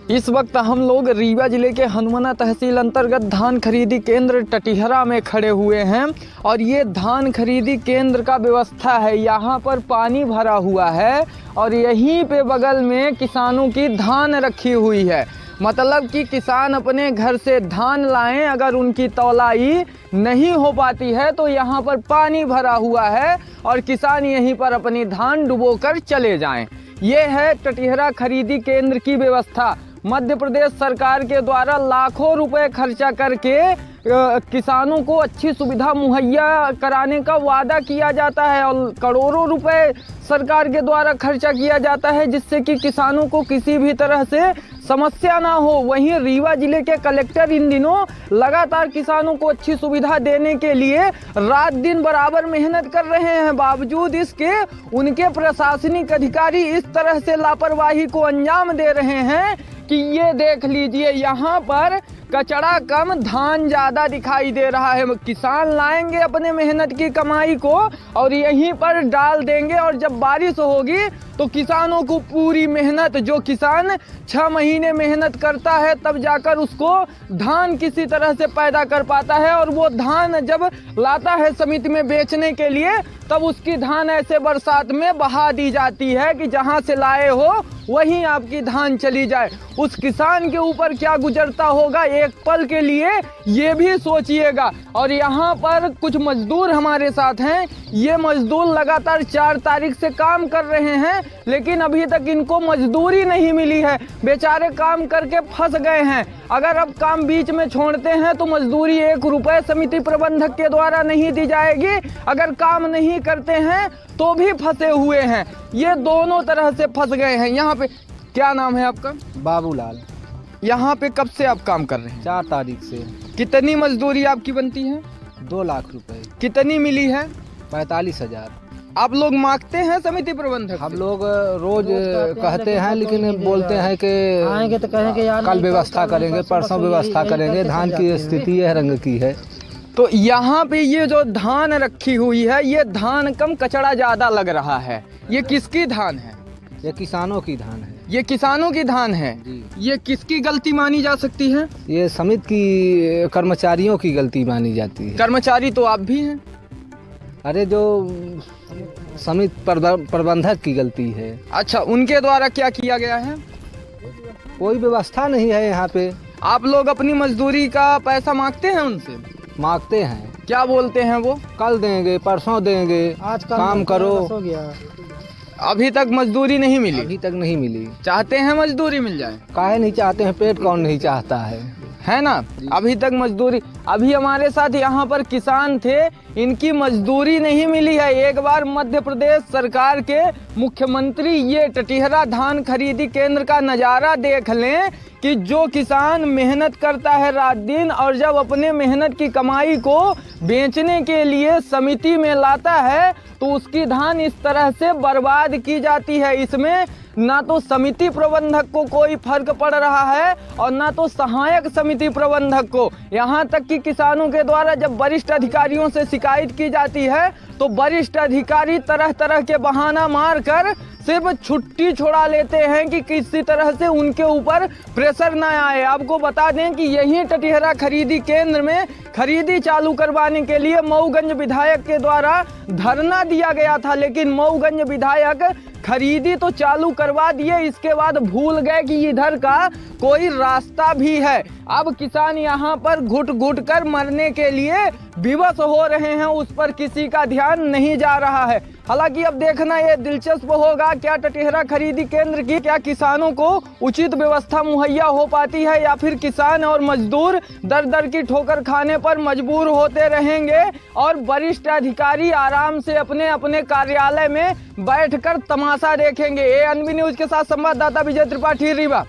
इस वक्त हम लोग रीवा जिले के हनुमाना तहसील अंतर्गत धान खरीदी केंद्र टटिहरा में खड़े हुए हैं और ये धान खरीदी केंद्र का व्यवस्था है। यहाँ पर पानी भरा हुआ है और यहीं पे बगल में किसानों की धान रखी हुई है। मतलब कि किसान अपने घर से धान लाएं, अगर उनकी तौलाई नहीं हो पाती है तो यहाँ पर पानी भरा हुआ है और किसान यहीं पर अपनी धान डुबोकर चले जाएं। ये है टटिहरा खरीदी केंद्र की व्यवस्था। मध्य प्रदेश सरकार के द्वारा लाखों रुपए खर्चा करके किसानों को अच्छी सुविधा मुहैया कराने का वादा किया जाता है और करोड़ों रुपए सरकार के द्वारा खर्चा किया जाता है जिससे कि किसानों को किसी भी तरह से समस्या ना हो। वहीं रीवा जिले के कलेक्टर इन दिनों लगातार किसानों को अच्छी सुविधा देने के लिए रात दिन बराबर मेहनत कर रहे हैं। बावजूद इसके उनके प्रशासनिक अधिकारी इस तरह से लापरवाही को अंजाम दे रहे हैं कि ये देख लीजिए, यहाँ पर कचरा कम धान ज़्यादा दिखाई दे रहा है। किसान लाएंगे अपने मेहनत की कमाई को और यहीं पर डाल देंगे और जब बारिश होगी तो किसानों को पूरी मेहनत, जो किसान 6 महीने मेहनत करता है तब जाकर उसको धान किसी तरह से पैदा कर पाता है और वो धान जब लाता है समिति में बेचने के लिए तब उसकी धान ऐसे बरसात में बहा दी जाती है कि जहाँ से लाए हो वहीं आपकी धान चली जाए। उस किसान के ऊपर क्या गुजरता होगा एक पल के लिए ये भी सोचिएगा। और यहाँ पर कुछ मजदूर हमारे साथ हैं। ये मजदूर लगातार 4 तारीख से काम कर रहे हैं लेकिन अभी तक इनको मजदूरी नहीं मिली है। बेचारे काम करके फंस गए हैं। अगर अब काम बीच में छोड़ते हैं तो मजदूरी 1 रुपए समिति प्रबंधक के द्वारा नहीं दी जाएगी। अगर काम नहीं करते हैं तो भी फंसे हुए हैं। ये दोनों तरह से फंस गए हैं। यहाँ पे क्या नाम है आपका? बाबूलाल। यहाँ पे कब से आप काम कर रहे हैं? 4 तारीख से। कितनी मजदूरी आपकी बनती है? 2 लाख रुपए। कितनी मिली है? 45,000। आप लोग मांगते हैं समिति प्रबंधक? हम लोग रोज कहते हैं लेकिन बोलते हैं कि आएंगे तो कहेंगे यार कल व्यवस्था करेंगे, परसों व्यवस्था करेंगे। धान की स्थिति यह रंग की है। तो यहाँ पे ये जो धान रखी हुई है ये धान कम कचरा ज्यादा लग रहा है। ये किसकी धान है? ये किसानों की धान है। ये किसानों की धान है। ये किसकी गलती मानी जा सकती है? ये समिति की कर्मचारियों की गलती मानी जाती है। कर्मचारी तो आप भी हैं। अरे जो समिति प्रबंधक की गलती है। अच्छा, उनके द्वारा क्या किया गया है? कोई व्यवस्था नहीं है यहाँ पे। आप लोग अपनी मजदूरी का पैसा मांगते हैं उनसे? मांगते हैं। क्या बोलते हैं वो? कल देंगे, परसों देंगे, आज काम करो। अभी तक मजदूरी नहीं मिली? अभी तक नहीं मिली। चाहते हैं मजदूरी मिल जाए? काहे नहीं चाहते हैं, पेट कौन नहीं चाहता है ना? अभी तक मजदूरी, अभी हमारे साथ यहाँ पर किसान थे, इनकी मजदूरी नहीं मिली है। एक बार मध्य प्रदेश सरकार के मुख्यमंत्री ये टटिहरा धान खरीदी केंद्र का नज़ारा देख लें कि जो किसान मेहनत करता है रात दिन और जब अपने मेहनत की कमाई को बेचने के लिए समिति में लाता है तो उसकी धान इस तरह से बर्बाद की जाती है। इसमें ना तो समिति प्रबंधक को कोई फर्क पड़ रहा है और ना तो सहायक समिति प्रबंधक को। यहाँ तक कि किसानों के द्वारा जब वरिष्ठ अधिकारियों से शिकायत की जाती है तो वरिष्ठ अधिकारी तरह तरह के बहाना मारकर सिर्फ छुट्टी छोड़ा लेते हैं कि किसी तरह से उनके ऊपर प्रेशर ना आए। आपको बता दें कि यही टटिहरा खरीदी केंद्र में खरीदी चालू करवाने के लिए मऊगंज विधायक के द्वारा धरना दिया गया था लेकिन मऊगंज विधायक खरीदी तो चालू करवा दिए, इसके बाद भूल गए कि इधर का कोई रास्ता भी है। अब किसान यहाँ पर घुट घुट कर मरने के लिए विवश हो रहे हैं, उस पर किसी का ध्यान नहीं जा रहा है। हालांकि अब देखना ये दिलचस्प होगा क्या टटिहरा खरीदी केंद्र की क्या किसानों को उचित व्यवस्था मुहैया हो पाती है या फिर किसान और मजदूर दर दर की ठोकर खाने पर मजबूर होते रहेंगे और वरिष्ठ अधिकारी आराम से अपने अपने कार्यालय में बैठकर तमाशा देखेंगे। ANB न्यूज के साथ संवाददाता विजय त्रिपाठी, रीवा।